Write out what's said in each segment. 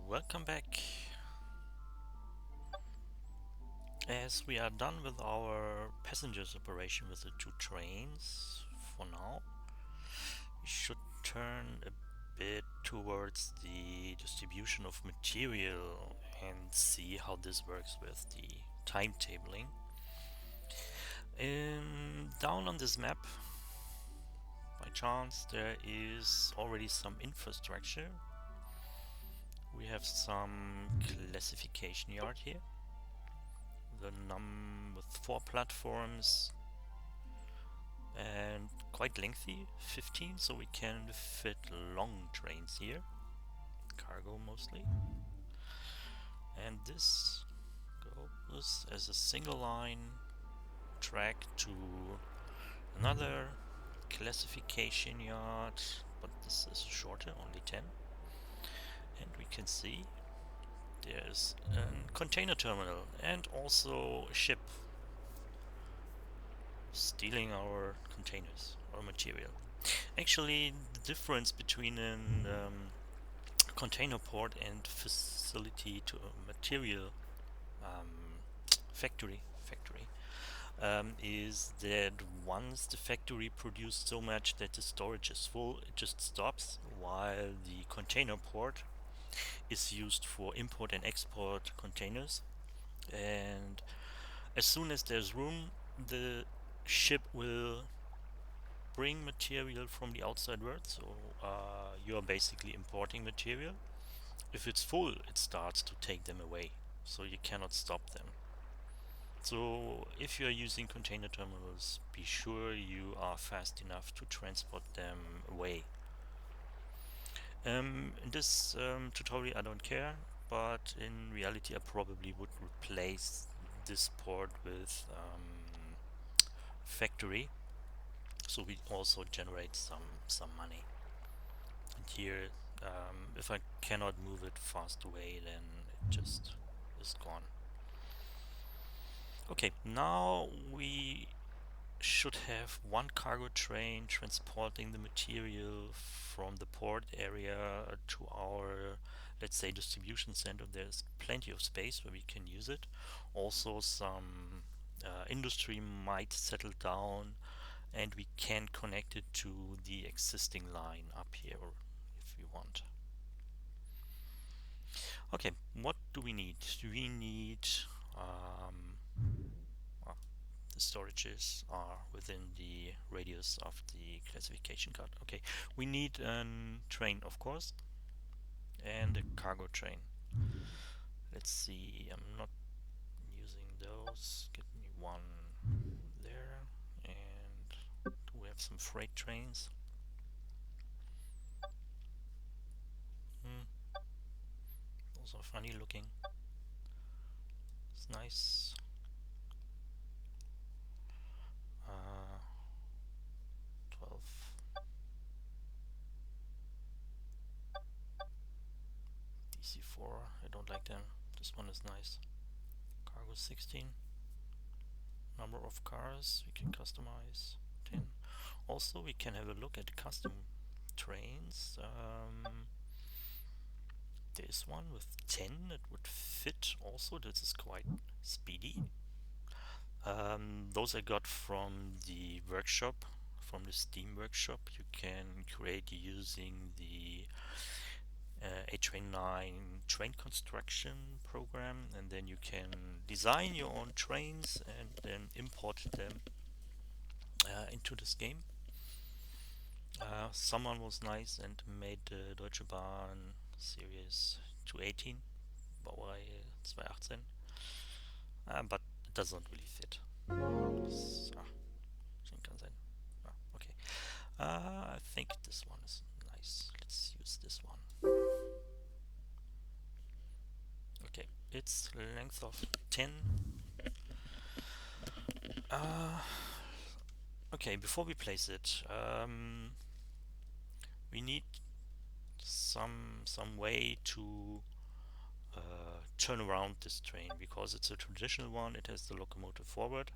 Welcome back. As we are done with our passengers operation with the two trains for now, we should turn a bit towards the distribution of material and see how this works with the timetabling. Down on this map, by chance, there is already some infrastructure. We have some classification yard here. The with 4 platforms and quite lengthy, 15, so we can fit long trains here, cargo mostly. And this goes as a single line track to another classification yard, but this is shorter, only 10. And we can see there's a container terminal and also a ship stealing our containers or material. Actually, the difference between a container port and facility to a material um, factory is that once the factory produced so much that the storage is full, it just stops, while the container port is used for import and export containers. And as soon as there's room, the ship will bring material from the outside world, so you are basically importing material. If it's full, it starts to take them away, so you cannot stop them. So if you are using container terminals, be sure you are fast enough to transport them away. In this tutorial I don't care, but in reality I probably would replace this port with factory, so we also generate some money. And here, if I cannot move it fast away, then it just is gone. Okay, now we should have one cargo train transporting the material from the port area to our, let's say, distribution center. There's plenty of space where we can use it. Also, some industry might settle down, and we can connect it to the existing line up here if we want. Okay, what do we need? We need well, the storages are within the radius of the classification card. Okay, we need a train, of course, and a cargo train. Let's see, I'm not using those. Get me one there, and we have some freight trains. Those are funny looking. It's nice. 12. DC4, I don't like them. This one is nice. Cargo 16. Number of cars we can customize 10. Also, we can have a look at custom trains. There's one with 10 that would fit also. This is quite speedy. Those I got from the workshop, from the Steam workshop. You can create using the A29 train construction program, and then you can design your own trains and then import them into this game. Someone was nice and made the Deutsche Bahn Series 218, Baureihe 218, but it doesn't really fit. Shinkansen. Okay. I think this one is nice. Let's use this one. Okay, it's length of 10. Okay, before we place it, we need some way to turn around this train, because it's a traditional one. It has the locomotive forward,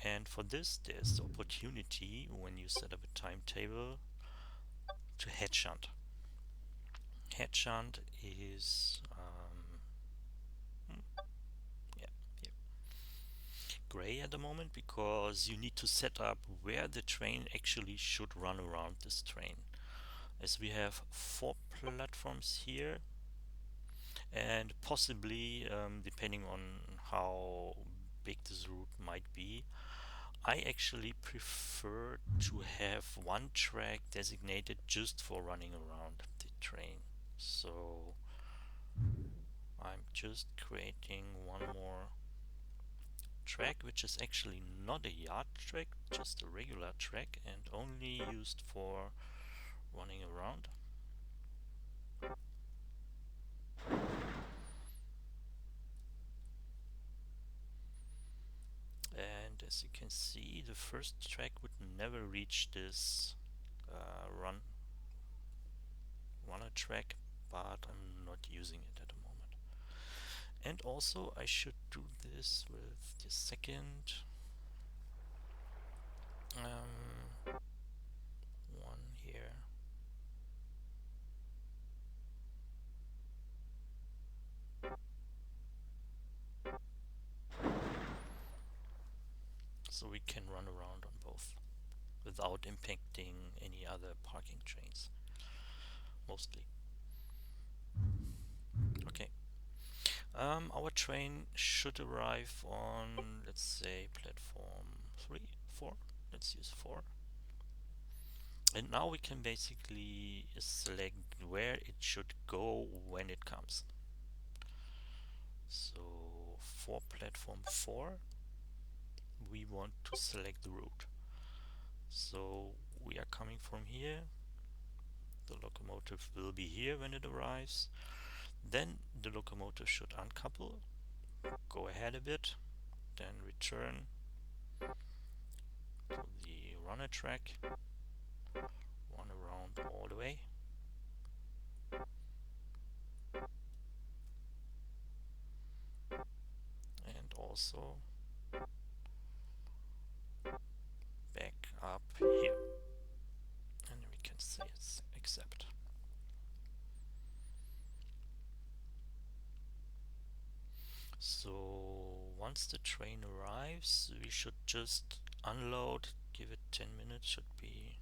and for this there's the opportunity when you set up a timetable to head shunt. Head shunt is yeah, here, gray at the moment, because you need to set up where the train actually should run around this train. As we have 4 platforms here, and possibly, depending on how big this route might be, I actually prefer to have one track designated just for running around the train. So I'm just creating one more track, which is actually not a yard track, just a regular track, and only used for running around. And as you can see, the first track would never reach this runner track, but I'm not using it at the moment. And also I should do this with the second one here. So we can run around on both without impacting any other parking trains, mostly. Okay. Our train should arrive on, let's say, platform 3, 4. Let's use 4. And now we can basically select where it should go when it comes. So for platform 4, we want to select the route. So we are coming from here. The locomotive will be here when it arrives. Then the locomotive should uncouple, go ahead a bit, then return to the runner track, run around all the way, and also back up here. And we can say it's accept. So once the train arrives, we should just unload, give it 10 minutes, should be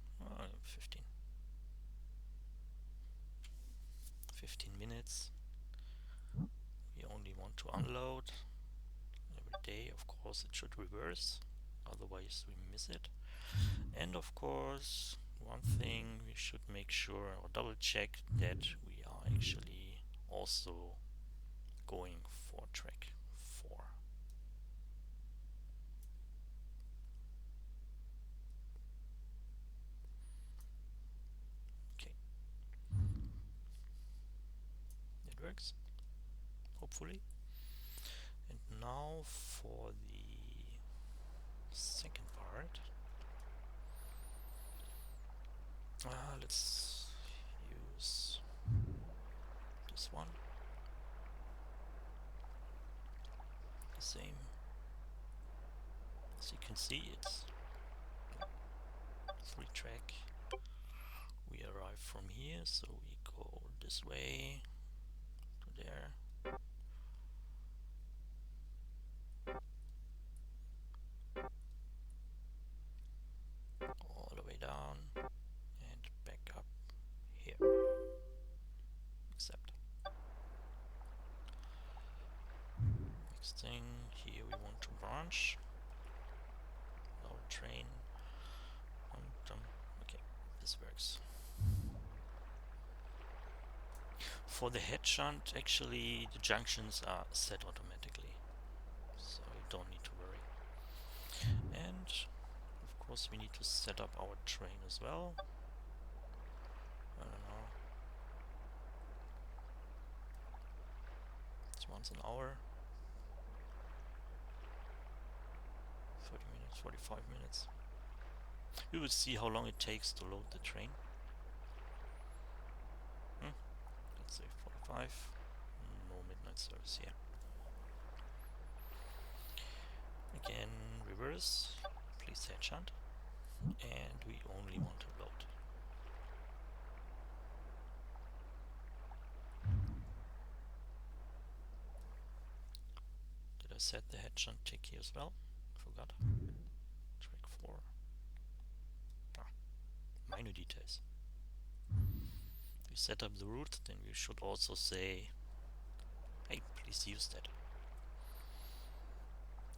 15 minutes. We only want to unload every day. Of course it should reverse, otherwise we miss it. And of course, one thing we should make sure or double check that we are actually also going for track 4. Okay, it works, hopefully. And now for the second part, let's use this one. The same. As you can see, it's 3-track. We arrive from here, so we go this way to there. All the way down and back up here. Accept. Next thing, here we want to branch our train. Okay, this works. For the head shunt, actually the junctions are set automatically, so you don't need to worry. And of course we need to set up our train as well. I don't know. It's once an hour. 30 minutes, 45 minutes. We will see how long it takes to load the train. Let's say 45. No midnight service here. Again, reverse. Please head shunt. And we only want to load. I set the head shunt tick here as well. Forgot. Track 4. Ah, minor details. We set up the route, then we should also say, hey, please use that.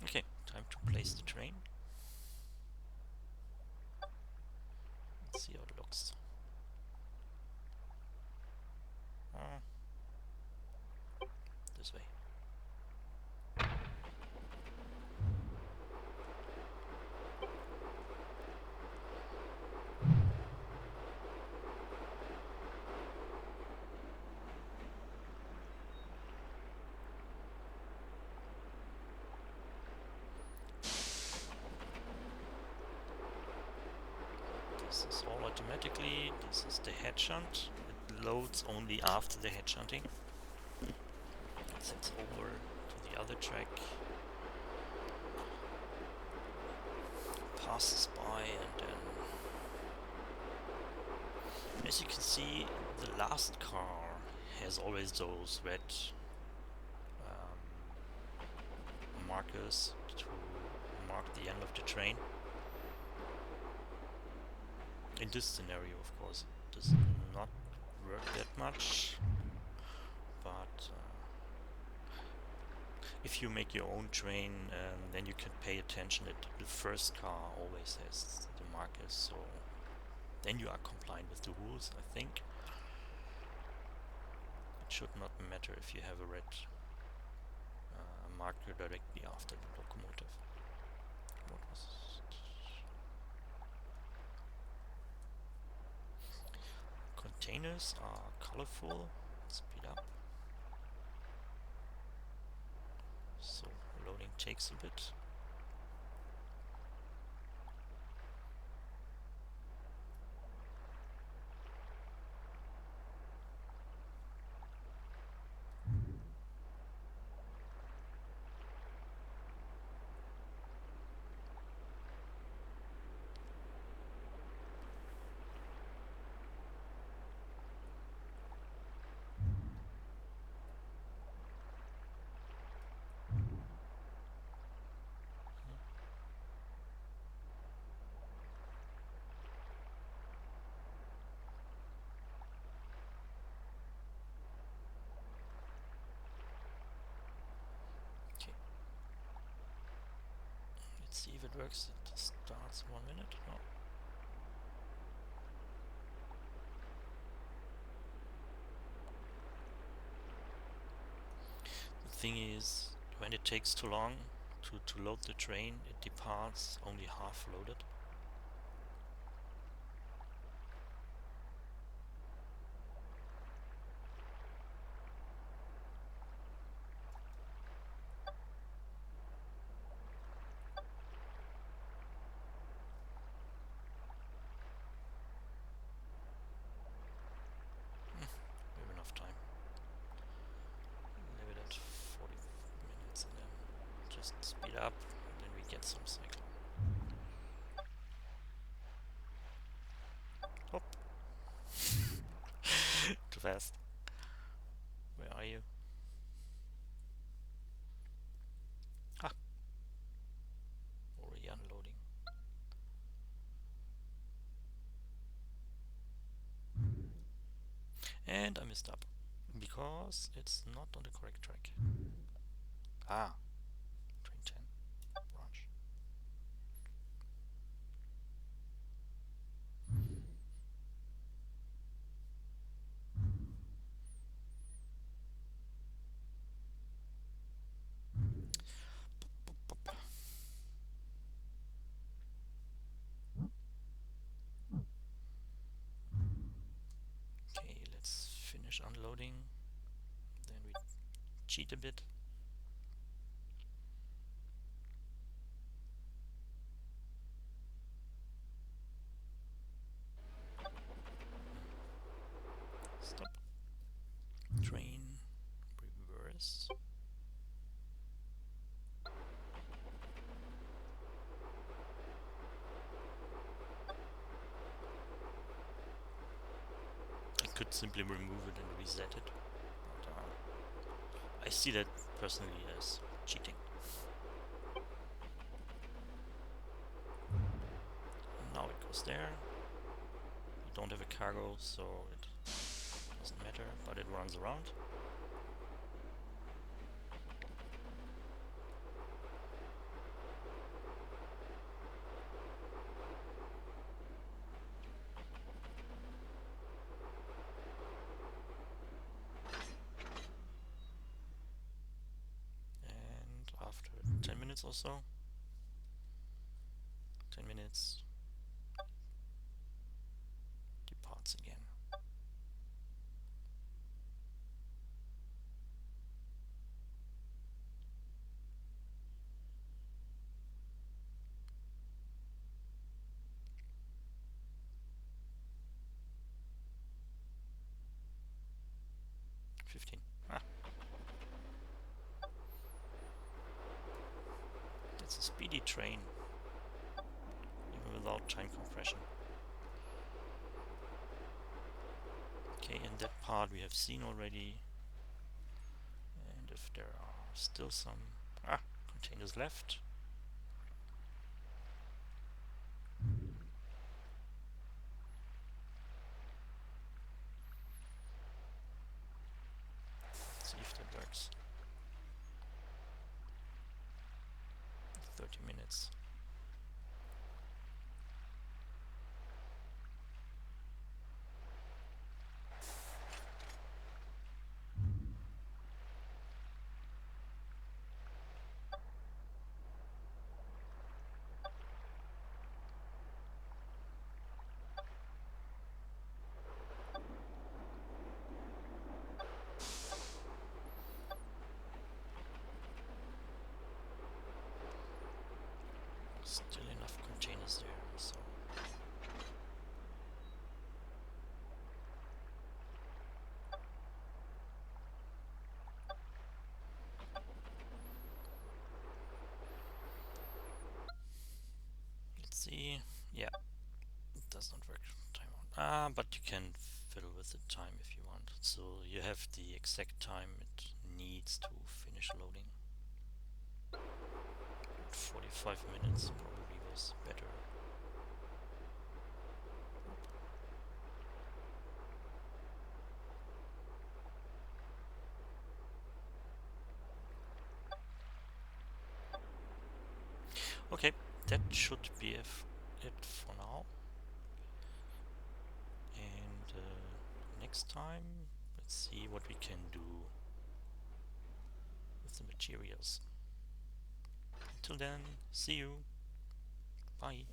Okay, time to place the train. Let's see how it looks. This way. This is all automatically. This is the head shunt. It loads only after the head shunting. It sets over to the other track. Passes by, and then, as you can see, the last car has always those red markers to mark the end of the train. In this scenario, of course, it does not work that much, but if you make your own train, then you can pay attention that the first car always has the markers, so then you are compliant with the rules, I think. It should not matter if you have a red marker directly after the locomotive. What was it? Containers are colorful. Speed up. So loading takes a bit. Okay. Let's see if it works. It starts 1 minute. No. The thing is, when it takes too long to load the train, it departs only half loaded. We have enough time. Leave it at 40 minutes and then just speed up, and then we get some cycle. Hop. Too fast. Where are you? Ah, already unloading. And I messed up because it's not on the correct track. Ah, train 10 branch. Okay, let's finish unloading. Then we cheat a bit. Stop. Train reverse. I could simply remove it and reset it, but I see that personally as cheating. almost there. We don't have a cargo, so it doesn't matter, but it runs around. And after 10 minutes or so, 10 minutes, departs again. Ah, that's a speedy train, even without time compression. Okay, in that part we have seen already. And if there are still some containers left, let's see if that works. 30 minutes. Still enough containers there, so let's see. Yeah, it does not work. Time on. But you can fiddle with the time if you want. So you have the exact time it needs to finish loading. 45 minutes probably was better. Okay, that should be it for now. And next time, let's see what we can do with the materials. Until then, see you. Bye.